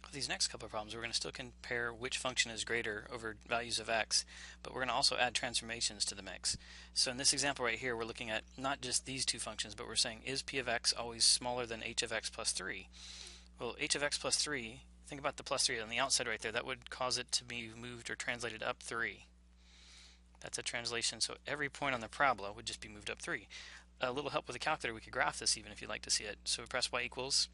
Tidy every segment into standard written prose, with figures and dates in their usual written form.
With these next couple of problems, we're going to still compare which function is greater over values of x, but we're going to also add transformations to the mix. So in this example right here, we're looking at not just these two functions, but we're saying, is p of x always smaller than h of x plus 3? Well, h of x plus 3, think about the plus 3 on the outside right there. That would cause it to be moved or translated up 3. That's a translation, so every point on the parabola would just be moved up 3. A little help with the calculator, we could graph this even if you'd like to see it. So we press y equals,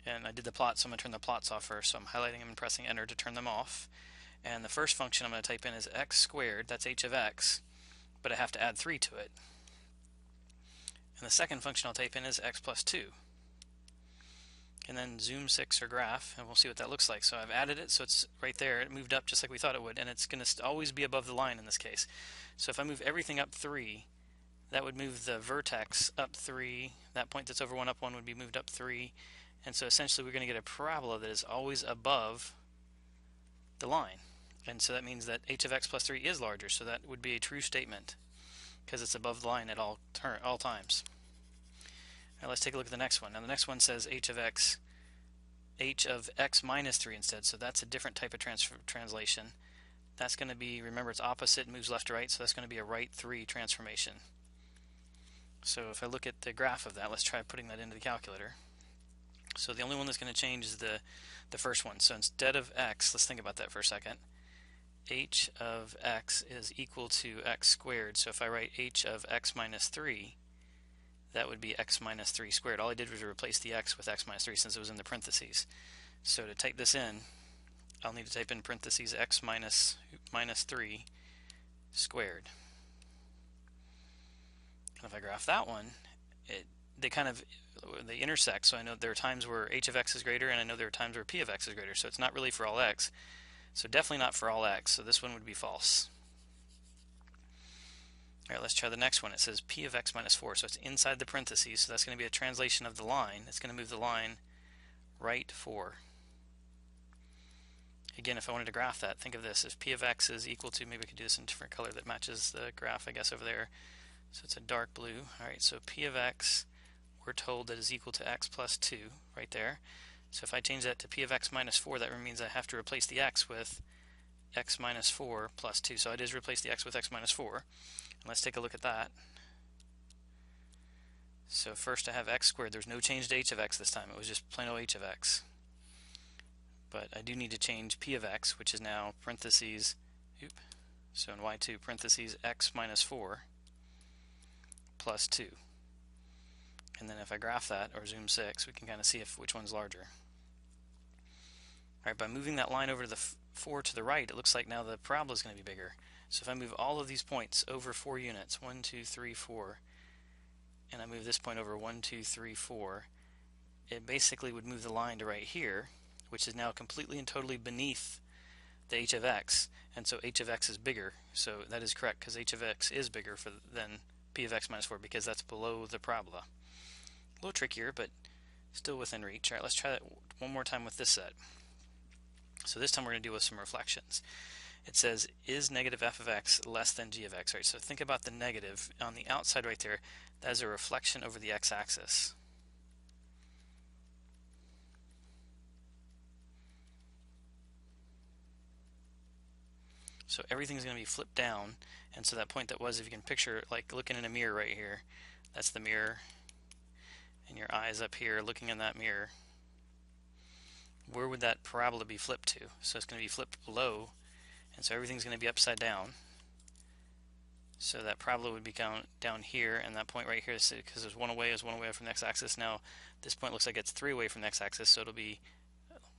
and I did the plot, so I'm going to turn the plots off first. So I'm highlighting them and pressing enter to turn them off. And the first function I'm going to type in is x squared, that's h of x, but I have to add 3 to it. And the second function I'll type in is x plus 2. And then zoom 6 or graph, and we'll see what that looks like. So I've added it, so it's right there. It moved up just like we thought it would, and it's going to always be above the line in this case. So if I move everything up 3, that would move the vertex up 3. That point that's over 1 up 1 would be moved up 3. And so essentially we're going to get a parabola that is always above the line. And so that means that h of x plus 3 is larger, so that would be a true statement because it's above the line at all times. Now let's take a look at the next one. Now the next one says h of x minus 3 instead, so that's a different type of translation. That's going to be, remember it's opposite, moves left to right, so that's going to be a right 3 transformation. So if I look at the graph of that, let's try putting that into the calculator. So the only one that's going to change is the first one. So instead of x, let's think about that for a second. H of x is equal to x squared. So if I write h of x minus 3, that would be x minus 3 squared. All I did was replace the x with x minus 3 since it was in the parentheses. So to type this in, I'll need to type in parentheses x minus 3 squared. And if I graph that one, they intersect, so I know there are times where h of x is greater, and I know there are times where p of x is greater, so it's not really for all x. So definitely not for all x, so this one would be false. Alright, let's try the next one. It says p of x minus 4, so it's inside the parentheses, so that's going to be a translation of the line. It's going to move the line right 4. Again, if I wanted to graph that, think of this as p of x is equal to, maybe we could do this in a different color that matches the graph, I guess, over there. So it's a dark blue. Alright, so p of x, we're told that is equal to x plus 2 right there. So if I change that to p of x minus 4, that means I have to replace the x with x minus 4 plus 2. So I just replace the x with x minus 4. And let's take a look at that. So first I have x squared. There's no change to h of x this time. It was just plain old h of x. But I do need to change p of x, which is now parentheses, so in y2, parentheses x minus 4 plus 2. And then if I graph that, or zoom 6, we can kind of see which one's larger. Alright, by moving that line over to the 4 to the right, it looks like now the parabola is going to be bigger. So if I move all of these points over 4 units, 1, 2, 3, 4, and I move this point over 1, 2, 3, 4, it basically would move the line to right here, which is now completely and totally beneath the h of x, and so h of x is bigger. So that is correct, because h of x is bigger than p of x minus 4, because that's below the parabola. A little trickier, but still within reach. Alright, let's try that one more time with this set. So this time we're going to deal with some reflections. It says, is negative f of x less than g of x? Right, so think about the negative on the outside right there. That is a reflection over the x-axis. So everything's going to be flipped down, and so that point that was, if you can picture like looking in a mirror right here, that's the mirror, and your eyes up here looking in that mirror. Where would that parabola be flipped to? So it's going to be flipped below, and so everything's going to be upside down. So that parabola would be down here, and that point right here, because there's one away from the x-axis. Now this point looks like it's 3 away from the x-axis, so it'll be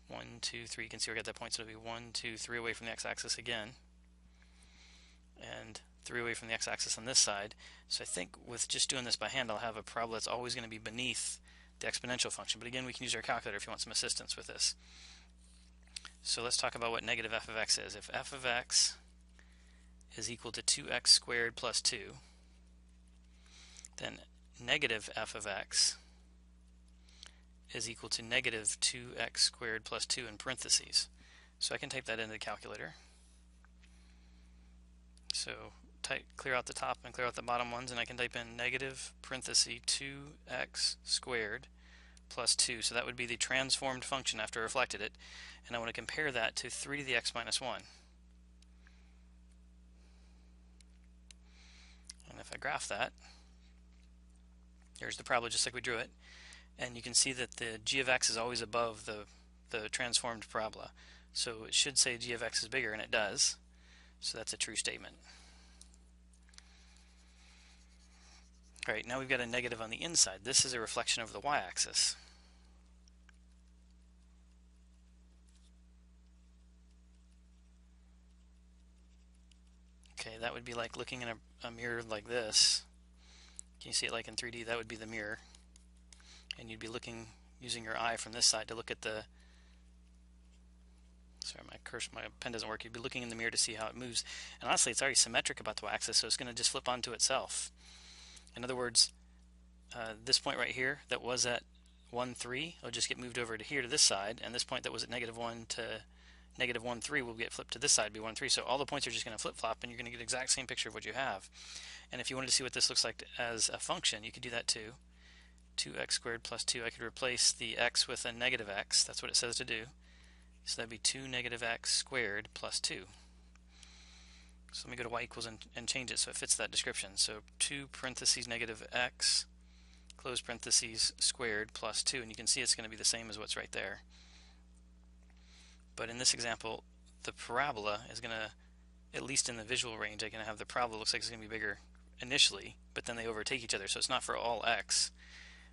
1, 2, 3. You can see we got that point, so it'll be 1, 2, 3 away from the x-axis again, and 3 away from the x-axis on this side. So I think with just doing this by hand, I'll have a parabola that's always going to be beneath the exponential function. But again, we can use our calculator if you want some assistance with this. So let's talk about what negative f of x is. If f of x is equal to 2x squared plus 2, then negative f of x is equal to negative 2x squared plus 2 in parentheses. So I can type that into the calculator. So clear out the top and clear out the bottom ones, and I can type in negative parenthesis 2x squared plus 2. So that would be the transformed function after I reflected it. And I want to compare that to 3 to the x minus 1. And if I graph that, there's the parabola just like we drew it. And you can see that the g of x is always above the transformed parabola. So it should say g of x is bigger, and it does. So that's a true statement. Alright, now we've got a negative on the inside. This is a reflection over the y-axis. Okay, that would be like looking in a mirror like this. Can you see it like in 3D? That would be the mirror. And you'd be looking, using your eye from this side to look at the... Sorry, my pen doesn't work. You'd be looking in the mirror to see how it moves. And honestly, it's already symmetric about the y-axis, so it's going to just flip onto itself. In other words, this point right here that was at 1, 3 will just get moved over to here to this side, and this point that was at -1 to -1, 3 will get flipped to this side, be 1, 3. So all the points are just going to flip-flop, and you're going to get the exact same picture of what you have. And if you wanted to see what this looks like as a function, you could do that too. 2x squared plus 2. I could replace the x with a negative x. That's what it says to do. So that'd be 2 negative x squared plus 2. So let me go to y equals and change it so it fits that description. So 2 parentheses negative x close parentheses squared plus 2. And you can see it's going to be the same as what's right there. But in this example, the parabola is going to, at least in the visual range, I'm going to have the parabola looks like it's going to be bigger initially, but then they overtake each other. So it's not for all x,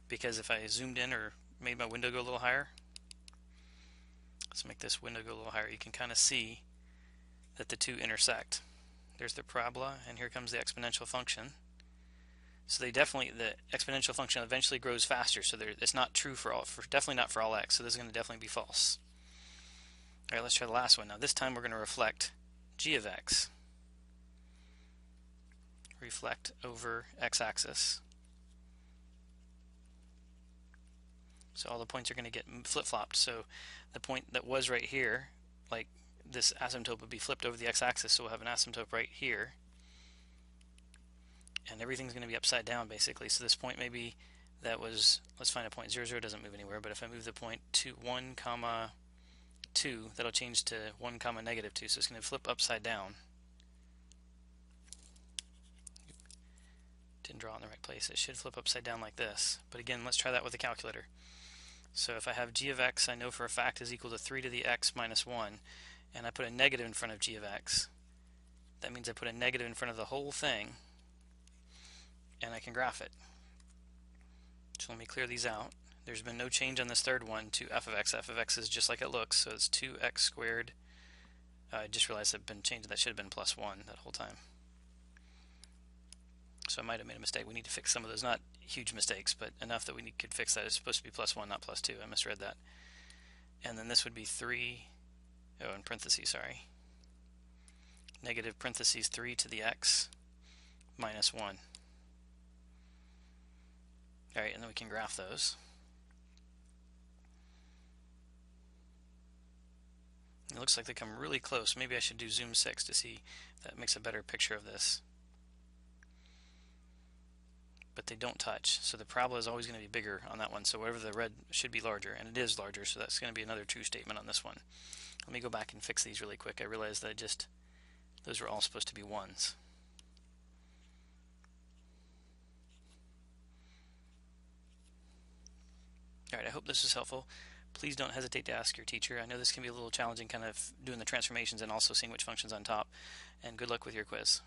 because if I zoomed in or made my window go a little higher, let's make this window go a little higher, you can kind of see that the two intersect. There's the parabola, and here comes the exponential function. So they definitely, the exponential function eventually grows faster, so it's not true for all, definitely not for all x, so this is going to definitely be false. Alright, let's try the last one. Now this time we're going to reflect g of x. Reflect over x-axis. So all the points are going to get flip-flopped. So the point that was right here, like this asymptote would be flipped over the x-axis, so we'll have an asymptote right here. And everything's going to be upside down basically. So this point maybe that was, let's find a point, 0, 0 doesn't move anywhere, but if I move the point to 1, 2, that'll change to 1, negative 2, so it's going to flip upside down. Didn't draw it in the right place. It should flip upside down like this. But again, let's try that with a calculator. So if I have g of x, I know for a fact is equal to 3 to the x minus 1, and I put a negative in front of g of x, that means I put a negative in front of the whole thing, and I can graph it. So let me clear these out. There's been no change on this third one to f of x. F of x is just like it looks, so it's 2x squared. I just realized I've been changed. That should have been plus 1 that whole time. So I might have made a mistake. We need to fix some of those. Not huge mistakes, but enough that we could fix that. It's supposed to be plus 1, not plus 2. I misread that. And then this would be 3, oh, in parentheses, sorry. Negative parentheses 3 to the x minus 1. Alright, and then we can graph those. It looks like they come really close. Maybe I should do zoom 6 to see if that makes a better picture of this. But they don't touch, so the parabola is always going to be bigger on that one, so whatever the red should be larger, and it is larger, so that's going to be another true statement on this one. Let me go back and fix these really quick. I realized that those were all supposed to be 1s. Alright, I hope this was helpful. Please don't hesitate to ask your teacher. I know this can be a little challenging, kind of doing the transformations and also seeing which function's on top, and good luck with your quiz.